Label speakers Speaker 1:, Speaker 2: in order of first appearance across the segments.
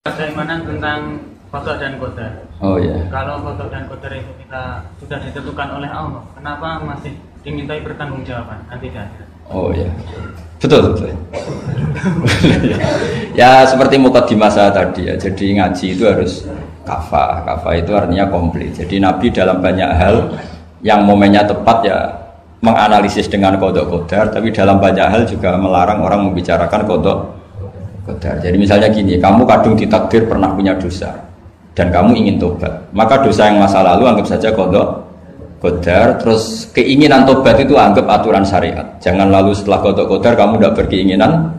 Speaker 1: Bagaimana tentang qada dan qadar?
Speaker 2: Oh ya.
Speaker 1: Kalau qada dan qadar itu kita sudah ditentukan oleh Allah, kenapa masih dimintai pertanggungjawaban nanti di akhirat?
Speaker 2: Oh ya. Betul betul. Ya seperti mukadimah saya tadi ya. Jadi ngaji itu harus kafah. Kafah itu artinya komplit. Jadi Nabi dalam banyak hal yang momennya tepat ya menganalisis dengan qada qadar, tapi dalam banyak hal juga melarang orang membicarakan qada qadar. Jadi misalnya gini, kamu kadung ditakdir pernah punya dosa dan kamu ingin tobat, maka dosa yang masa lalu anggap saja qada qadar, terus keinginan tobat itu anggap aturan syariat. Jangan lalu setelah qada qadar kamu tidak berkeinginan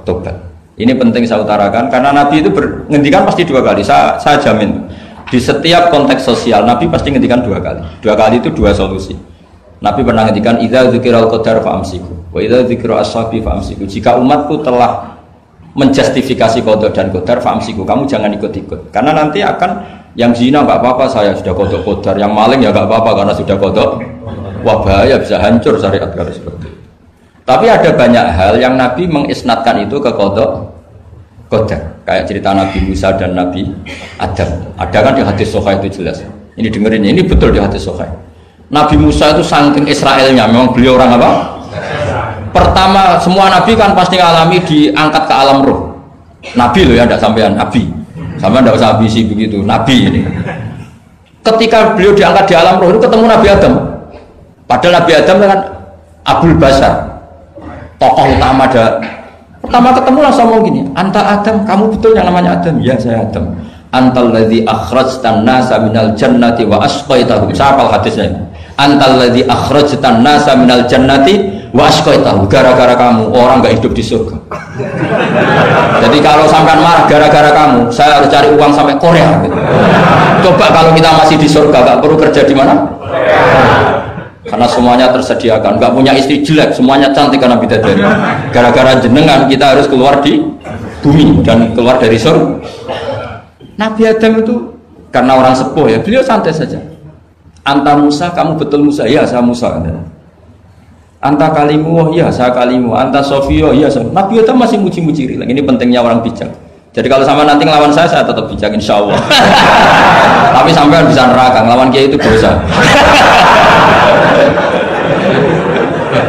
Speaker 2: tobat. Ini penting saya utarakan karena Nabi itu ngendikan pasti dua kali. Saya jamin di setiap konteks sosial Nabi pasti ngendikan dua kali. Dua kali itu dua solusi. Nabi pernah ngendikan idza dzikiral qadar fa'amsiku wa idza dzikra ashabi fa'amsiku. Jika umatku telah menjustifikasi qada dan qadar fa'amsiku, kamu jangan ikut-ikut karena nanti akan yang zina nggak apa-apa, saya sudah qada qadar, yang maling ya nggak apa-apa karena sudah qada. Wah bahaya, bisa hancur syariat kalau seperti itu. Tapi ada banyak hal yang Nabi mengisnadkan itu ke qada qadar, kayak cerita Nabi Musa dan Nabi Adam. Ada kan di hadis Sahih itu jelas. Ini dengerin, ini betul di hadis Sahih. Nabi Musa itu saking Israelnya, memang beliau orang apa? Pertama, semua nabi kan pasti ngalami diangkat ke alam roh. Nabi loh ya, tidak sampean nabi. Sampean tidak usah ambisi begitu, nabi ini. Ketika beliau diangkat di alam roh itu ketemu Nabi Adam. Padahal Nabi Adam kan Abul Basar, tokoh utama ada. Pertama ketemu langsung ngomong gini, anta Adam, kamu betul yang namanya Adam? Ya saya Adam. Antal ladzi akhrajtan nasa minal jannati wa asqaitahum. Saya hafal hadisnya. Antal ladzi akhrajtan nasa minal jannati wa asqaitahum. Gara-gara kamu orang enggak hidup di surga. Jadi kalau sampean marah gara-gara kamu, saya harus cari uang sampai Korea gitu. Coba kalau kita masih di surga enggak perlu kerja di mana? Karena semuanya tersediakan, enggak punya istri jelek, semuanya cantik karena bidadari. Gara-gara jenengan kita harus keluar di bumi dan keluar dari surga. Nabi Adam itu karena orang sepuh ya, beliau santai saja. Anta Musa, kamu betul Musa? Ya, saya Musa. Anta kalimu, ya saya kalimu. Anta Sofio, ya saya. Nabi Adam masih muji-muji rilek. Ini pentingnya orang bijak. Jadi kalau sama nanti ngelawan saya tetap bijak insya Allah. Tapi sampai bisa neraka, ngelawan kiai itu dosa.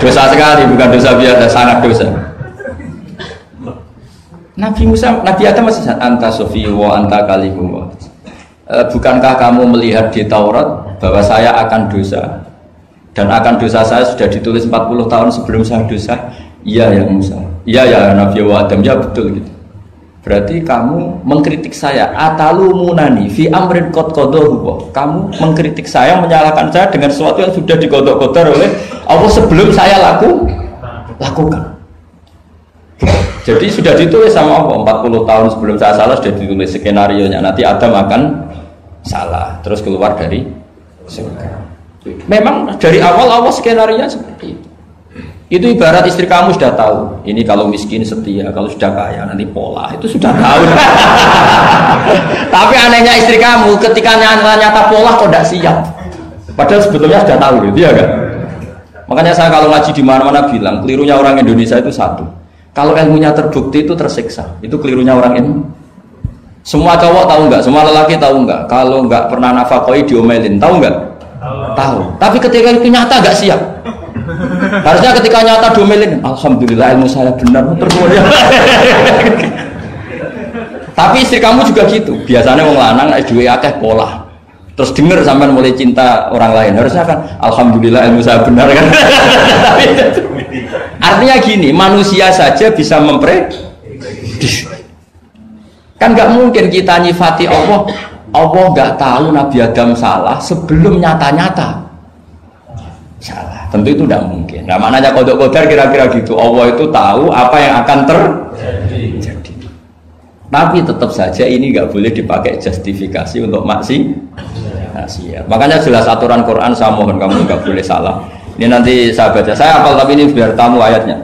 Speaker 2: Dosa sekali, bukan dosa biasa, sangat dosa. Nabi Musa, Nabi Adam masih anta Sofio, anta kalimu. Bukankah kamu melihat di Taurat bahwa saya akan dosa dan akan dosa saya sudah ditulis 40 tahun sebelum saya dosa? Iya ya Musa, iya ya Nabi Adam, ya betul gitu. Berarti kamu mengkritik saya, atalumunani fi amrin qad qadahu. Kamu mengkritik saya, menyalahkan saya dengan sesuatu yang sudah diqada-qadar oleh Allah sebelum saya lakukan. Jadi sudah ditulis sama Allah 40 tahun sebelum saya salah, sudah ditulis skenario-nya nanti Adam akan salah terus keluar dari surga. Memang dari awal Allah skenario-nya seperti itu. Itu ibarat istri kamu sudah tahu ini kalau miskin setia, kalau sudah kaya nanti pola, itu sudah tahu. Tapi anehnya istri kamu ketika nyata pola kok tidak siap, padahal sebetulnya sudah tahu gitu ya kan. Makanya saya kalau ngaji di mana-mana bilang kelirunya orang Indonesia itu satu, kalau ilmunya terbukti itu tersiksa, itu kelirunya orang ini. Semua cowok tahu nggak, semua lelaki tahu nggak, kalau nggak pernah nafakoi diomelin, tahu nggak? Tahu. Tapi ketika itu nyata nggak siap. Harusnya ketika nyata diomelin, alhamdulillah ilmu saya benar, terkemudian. Tapi istri kamu juga gitu. Biasanya orang lanang dua akeh pola. Terus dengar sampai mulai cinta orang lain. Harusnya kan alhamdulillah ilmu saya benar kan. Artinya gini, manusia saja bisa memprediksi. Kan nggak mungkin kita nyifati Allah. Allah nggak tahu Nabi Adam salah sebelum nyata-nyata salah. Tentu itu tidak mungkin. Nah, maknanya qada qadar kira-kira gitu. Allah itu tahu apa yang akan terjadi. Tapi tetap saja ini nggak boleh dipakai justifikasi untuk maksiat. Makanya jelas aturan Quran, saya mohon kamu nggak boleh salah. Ini nanti saya baca. Saya hafal tapi ini biar tamu ayatnya.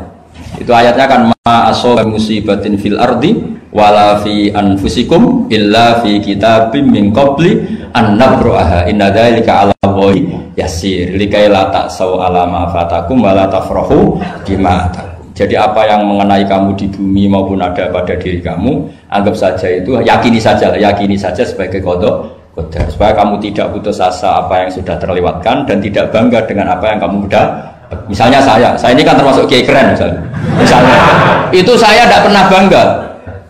Speaker 2: Itu ayatnya kan ma asaba musibatin fil ardi wala fi anfusikum illa fi kitabim min qabli an nabraha inna dzalika 'ala Allahi yasir likai la ta'sau ala ma fatakum wa la tafrahu bima atakum. Jadi apa yang mengenai kamu di bumi maupun ada pada diri kamu, anggap saja itu, yakini saja sebagai qada qadar, supaya kamu tidak putus asa apa yang sudah terlewatkan dan tidak bangga dengan apa yang kamu udah. Misalnya saya ini kan termasuk kiai keren misalnya itu saya tidak pernah bangga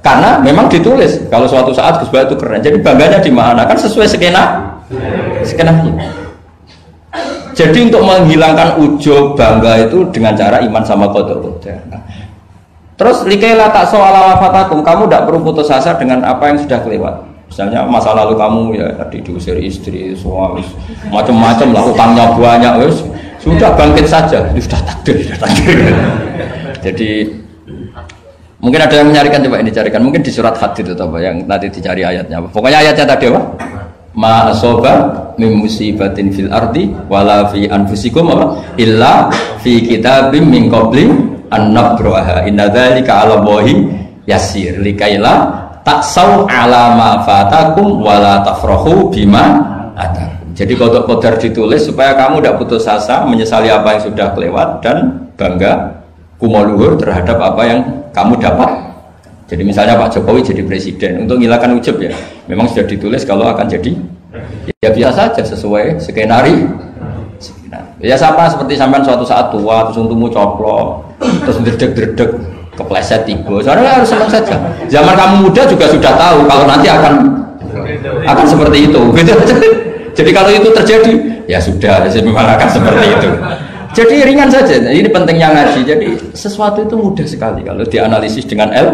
Speaker 2: karena memang ditulis kalau suatu saat Gus Bah itu keren, jadi bangganya di mana? Kan sesuai skenanya. Jadi untuk menghilangkan ujub bangga itu dengan cara iman sama qada qadar. Terus likaila tak soal wafatakum, kamu tidak perlu putus asa dengan apa yang sudah kelewat. Misalnya masa lalu kamu ya tadi diusir istri, suami, macam-macam lah, utangnya banyak, sudah bangkit saja, sudah takdir. Jadi mungkin ada yang mencarikan, coba ini dicarikan, mungkin di surat Hadid itu apa yang nanti dicari ayatnya. Pokoknya ayatnya tadi apa? Ma asoba min musibatin fil ardi wala fi anfusikum apa? Illa fi kitabim min qabli an nabraha. Inna dzalika 'ala Allahi yasir. Likaila taksau ala ma fatakum wala tafrahu bima atakum. Jadi qada qadar ditulis supaya kamu tidak putus asa menyesali apa yang sudah kelewat dan bangga kumoluhur terhadap apa yang kamu dapat. Jadi misalnya Pak Jokowi jadi presiden, untuk menghilangkan ujub ya memang sudah ditulis kalau akan jadi ya biasa saja sesuai skenario. Ya sama seperti sampean suatu saat tua terus untukmu coplok terus dredeg kepleset tiba, soalnya harus senang saja. Zaman kamu muda juga sudah tahu kalau nanti akan seperti itu, gitu. Jadi kalau itu terjadi, ya sudah, memang akan seperti itu. Jadi ringan saja. Ini pentingnya ngaji. Jadi sesuatu itu mudah sekali kalau dianalisis dengan L.